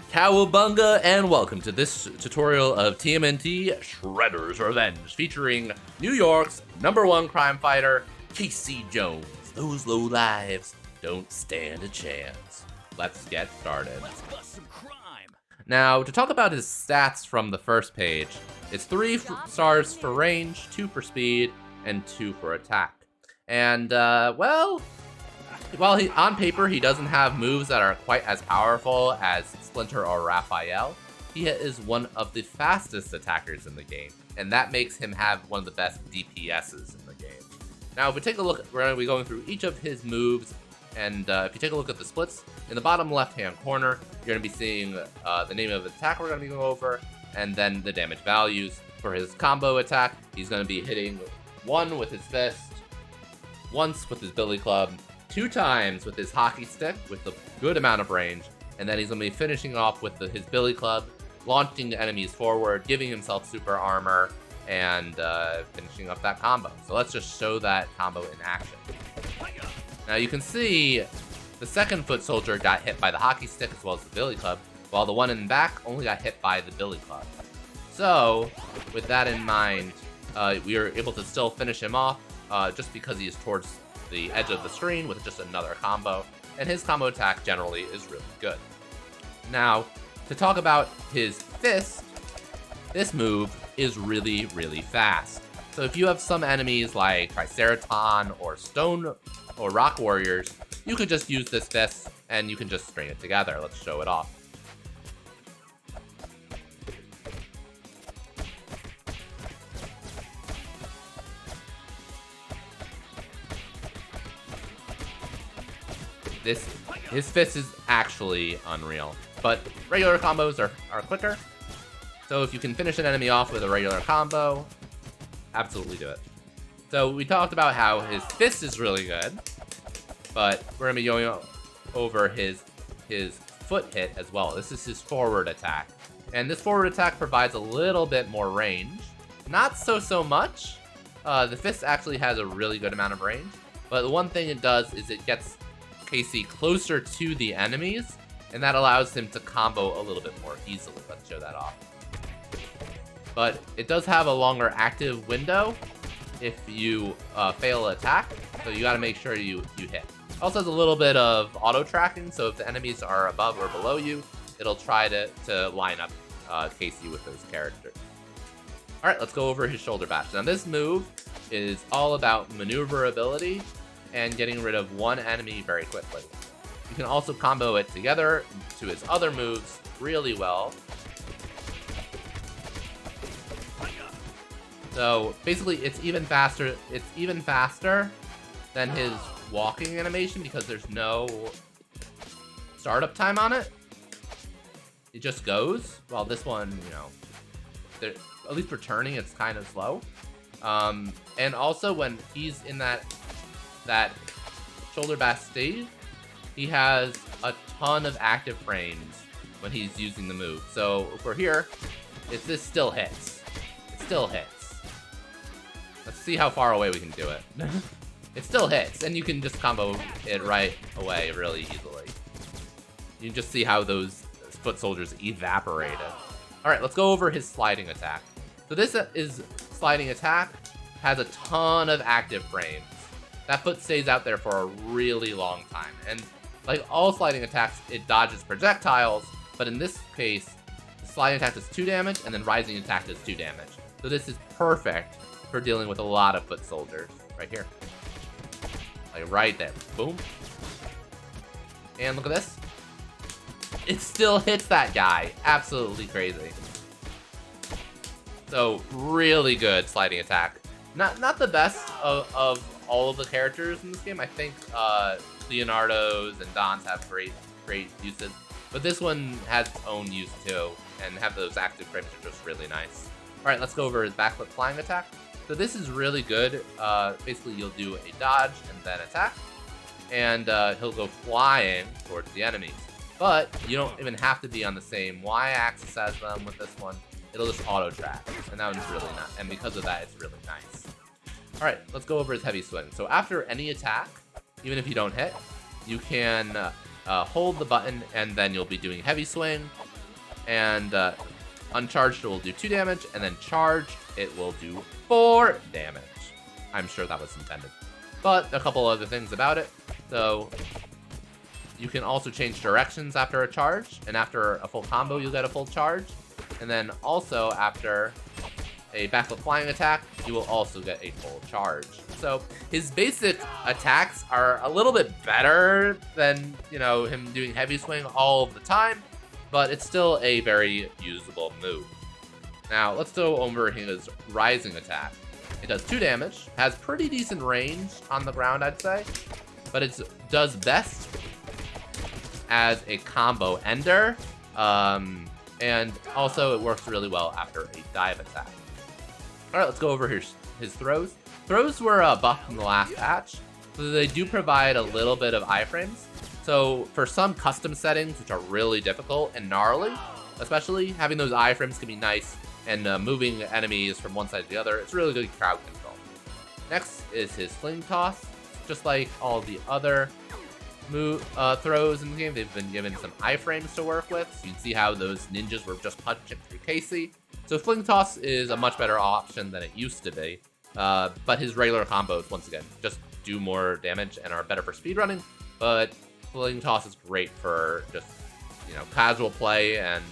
Cowabunga, and welcome to this tutorial of TMNT Shredder's Revenge, featuring New York's #1 crime fighter, Casey Jones. Those low lives don't stand a chance. Let's get started. Let's bust some crime. Now, to talk about his stats from the first page, it's 3 stars for range, 2 for speed, and 2 for attack. And, well, while on paper he doesn't have moves that are quite as powerful as Splinter or Raphael, he is one of the fastest attackers in the game, and that makes him have one of the best DPSs in the game. Now, if we take a look, we're going to be going through each of his moves, and if you take a look at the splits, in the bottom left-hand corner, you're going to be seeing the name of the attack we're going to be going over, and then the damage values. For his combo attack, he's going to be hitting 1 with his fist, once with his billy club, 2 times with his hockey stick with a good amount of range, and then he's going to be finishing off with his billy club, launching enemies forward, giving himself super armor, and finishing up that combo. So let's just show that combo in action. Now you can see the second foot soldier got hit by the hockey stick as well as the billy club, while the one in the back only got hit by the billy club. So with that in mind, we are able to still finish him off just because he is towards the edge of the screen with just another combo, and his combo attack generally is really good. Now, to talk about his fist, this move is really, really fast. So if you have some enemies like Triceraton or Stone or Rock Warriors, you could just use this fist and you can just string it together. Let's show it off. His fist is actually unreal, but regular combos are quicker. So if you can finish an enemy off with a regular combo, absolutely do it. So we talked about how his fist is really good, but we're gonna be going over his foot hit as well. This is his forward attack, and this forward attack provides a little bit more range. Not so much. The fist actually has a really good amount of range, but the one thing it does is it gets Casey closer to the enemies, and that allows him to combo a little bit more easily. Let's show that off. But it does have a longer active window if you fail attack, so you got to make sure you hit. Also has a little bit of auto tracking, so if the enemies are above or below you, it'll try to line up Casey with those characters. All right, let's go over his shoulder bash. Now this move is all about maneuverability and getting rid of one enemy very quickly. You can also combo it together to his other moves really well. So basically it's even faster than his walking animation because there's no startup time on it. It just goes, while this one, you know, at least for turning, it's kind of slow. And also when he's in that shoulder bash stage, he has a ton of active frames when he's using the move. So for here, this still hits. It still hits. Let's see how far away we can do it. It still hits, and you can just combo it right away really easily. You can just see how those foot soldiers evaporated. All right, let's go over his sliding attack. So this is sliding attack, has a ton of active frames. That foot stays out there for a really long time. And like all sliding attacks, it dodges projectiles, but in this case, the sliding attack does 2 damage, and then rising attack does 2 damage. So this is perfect for dealing with a lot of foot soldiers. Right here. Like right there. Boom. And look at this. It still hits that guy. Absolutely crazy. So really good sliding attack. Not the best of all of the characters in this game. I think Leonardo's and Don's have great uses, but this one has its own use too, and have those active frames are just really nice. All right, let's go over his backflip flying attack. So this is really good. Basically, you'll do a dodge and then attack, and he'll go flying towards the enemies. But you don't even have to be on the same y-axis as them with this one. It'll just auto track, and that one's really nice. And because of that, it's really nice. All right, let's go over his heavy swing. So after any attack, even if you don't hit, you can hold the button, and then you'll be doing heavy swing. And uncharged, it will do 2 damage, and then charged, it will do 4 damage. I'm sure that was intended. But a couple other things about it. So you can also change directions after a charge, and after a full combo, you'll get a full charge. And then also after a backflip flying attack, you will also get a full charge. So his basic attacks are a little bit better than, you know, him doing heavy swing all of the time, but it's still a very usable move. Now let's go over his rising attack. It does 2 damage, has pretty decent range on the ground, I'd say, but it does best as a combo ender, and also it works really well after a dive attack. All right, let's go over his throws. Throws were buffed in the last patch, so they do provide a little bit of iframes. So for some custom settings, which are really difficult and gnarly, especially, having those iframes can be nice, and moving enemies from one side to the other, it's really good crowd control. Next is his fling toss. Just like all the other throws in the game, they've been given some iframes to work with. So you can see how those ninjas were just punching through Casey. So fling toss is a much better option than it used to be. But his regular combos, once again, just do more damage and are better for speedrunning. But fling toss is great for just, you know, casual play and,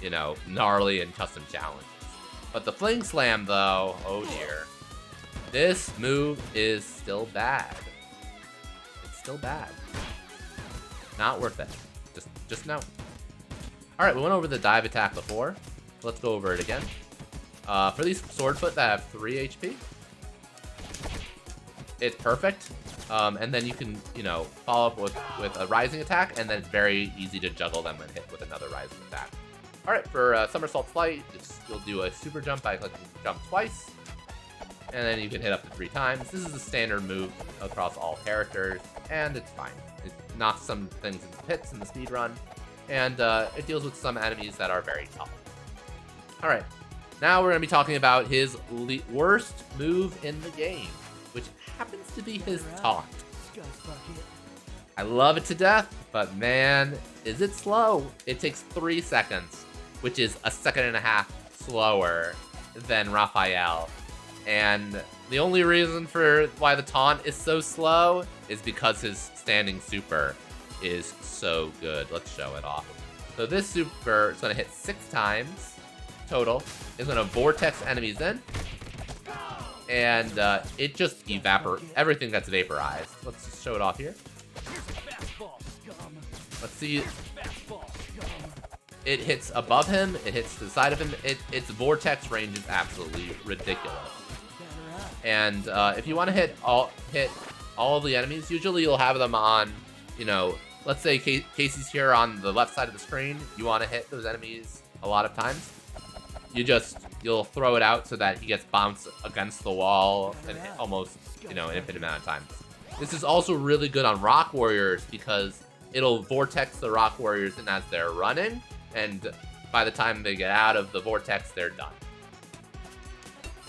you know, gnarly and custom challenges. But the fling slam, though, oh dear. This move is still bad. It's still bad. Not worth it. Just no. All right, we went over the dive attack before. Let's go over it again. For these sword foot that have 3 HP, it's perfect. And then you can, you know, follow up with a rising attack, and then it's very easy to juggle them and hit with another rising attack. All right, for somersault flight, you'll do a super jump by clicking jump twice, and then you can hit up to 3 times. This is a standard move across all characters, and it's fine. It knocks some things into pits in the speed run, and it deals with some enemies that are very tough. All right, now we're gonna be talking about his worst move in the game, which happens to be his taunt. I love it to death, but man, is it slow. It takes 3 seconds, which is a 1.5 seconds slower than Raphael. And the only reason for why the taunt is so slow is because his standing super is so good. Let's show it off. So this super is gonna hit 6 times total. It's gonna vortex enemies in, and it just everything gets vaporized. Let's just show it off here. Let's see. It hits above him, it hits to the side of him. Its vortex range is absolutely ridiculous. And if you want to hit all of the enemies, usually you'll have them on, you know, let's say Casey's here on the left side of the screen. You want to hit those enemies a lot of times. You'll throw it out so that he gets bounced against the wall and almost, you know, an infinite amount of times. This is also really good on rock warriors because it'll vortex the rock warriors in as they're running, and by the time they get out of the vortex, they're done.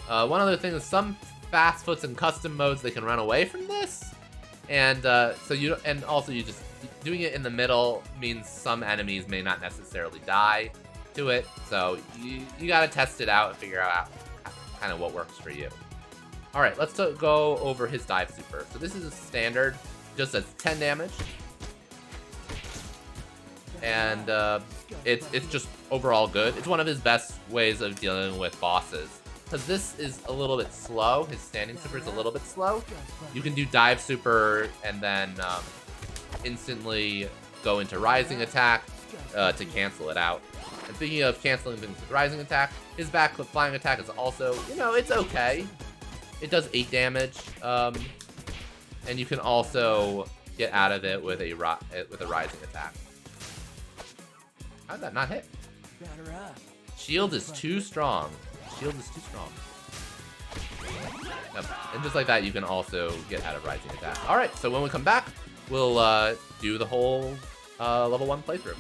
One other thing is some fast foots in custom modes, they can run away from this, and also you just doing it in the middle means some enemies may not necessarily die to it, so you gotta test it out and figure out kind of what works for you. All right, let's go over his dive super. So this is a standard, just does 10 damage, and it's just overall good. It's one of his best ways of dealing with bosses, because this is a little bit slow. His standing super is a little bit slow. You can do dive super and then instantly go into rising attack to cancel it out. And speaking of canceling things with rising attack, his backflip flying attack is also, you know, it's okay. It does 8 damage, and you can also get out of it with a rising attack. How did that not hit? Shield is too strong. Shield is too strong. Yep. And just like that, you can also get out of rising attack. All right, so when we come back, we'll do the whole level 1 playthrough.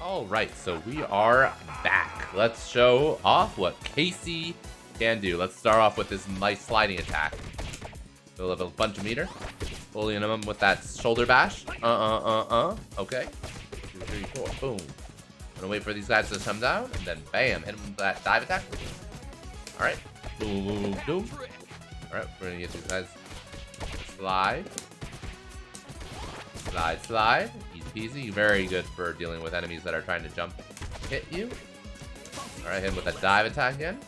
All right, so we are back. Let's show off what Casey can do. Let's start off with this nice sliding attack. We'll have a bunch of meter. Bullying him with that shoulder bash. Okay. 2, 3, 4. Boom. Gonna wait for these guys to come down, and then bam, hit him with that dive attack. Alright. Boom, boom, boom, boom. Alright, we're gonna get these guys. Slide. Slide, slide. Easy peasy. Very good for dealing with enemies that are trying to jump hit you. Alright, hit him with that dive attack again.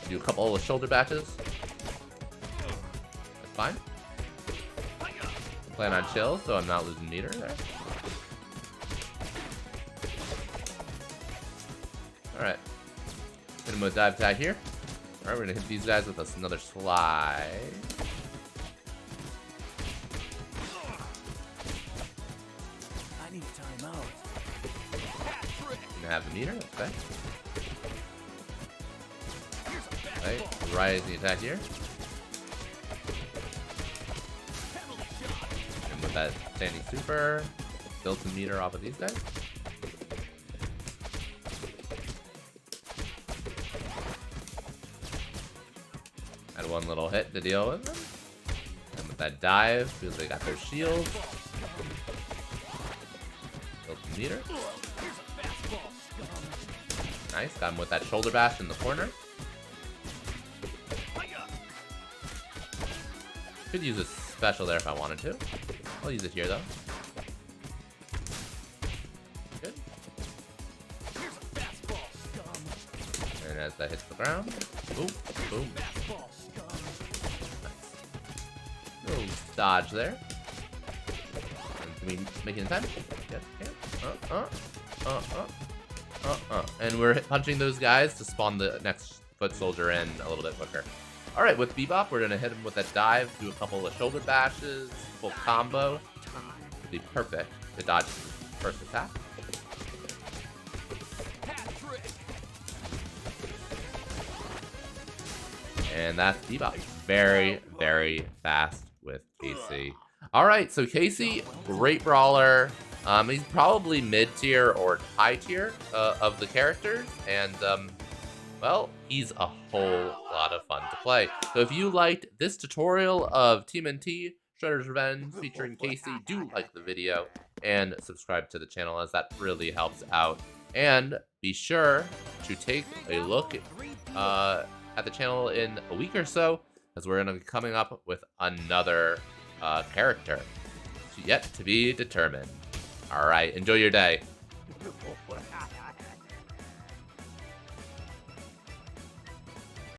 Do a couple of shoulder bashes. That's fine. Plan on chill, so I'm not losing meter there. Alright. Hit him with dive attack here. Alright, we're gonna hit these guys with another slide. I need time out. Gonna have the meter, that's okay. Right, rising attack here. And with that standing super, build some meter off of these guys. Had one little hit to deal with them. And with that dive, because they got their shield. Build some meter. Nice, got him with that shoulder bash in the corner. Could use a special there if I wanted to. I'll use it here though. Good. And as that hits the ground, boom, boom. Nice. Little dodge there. And can we make it in time? Yes, and we're punching those guys to spawn the next foot soldier in a little bit quicker. Alright, with Bebop, we're going to hit him with that dive, do a couple of shoulder bashes, full combo. It'd be perfect to dodge his first attack. And that's Bebop. Very, very fast with Casey. Alright, so Casey, great brawler. He's probably mid-tier or high-tier of the characters, and well, he's a whole lot of fun to play. So if you liked this tutorial of TMNT Shredder's Revenge featuring Casey, do like the video and subscribe to the channel, as that really helps out. And be sure to take a look at the channel in a week or so, as we're going to be coming up with another character yet to be determined. All right, enjoy your day.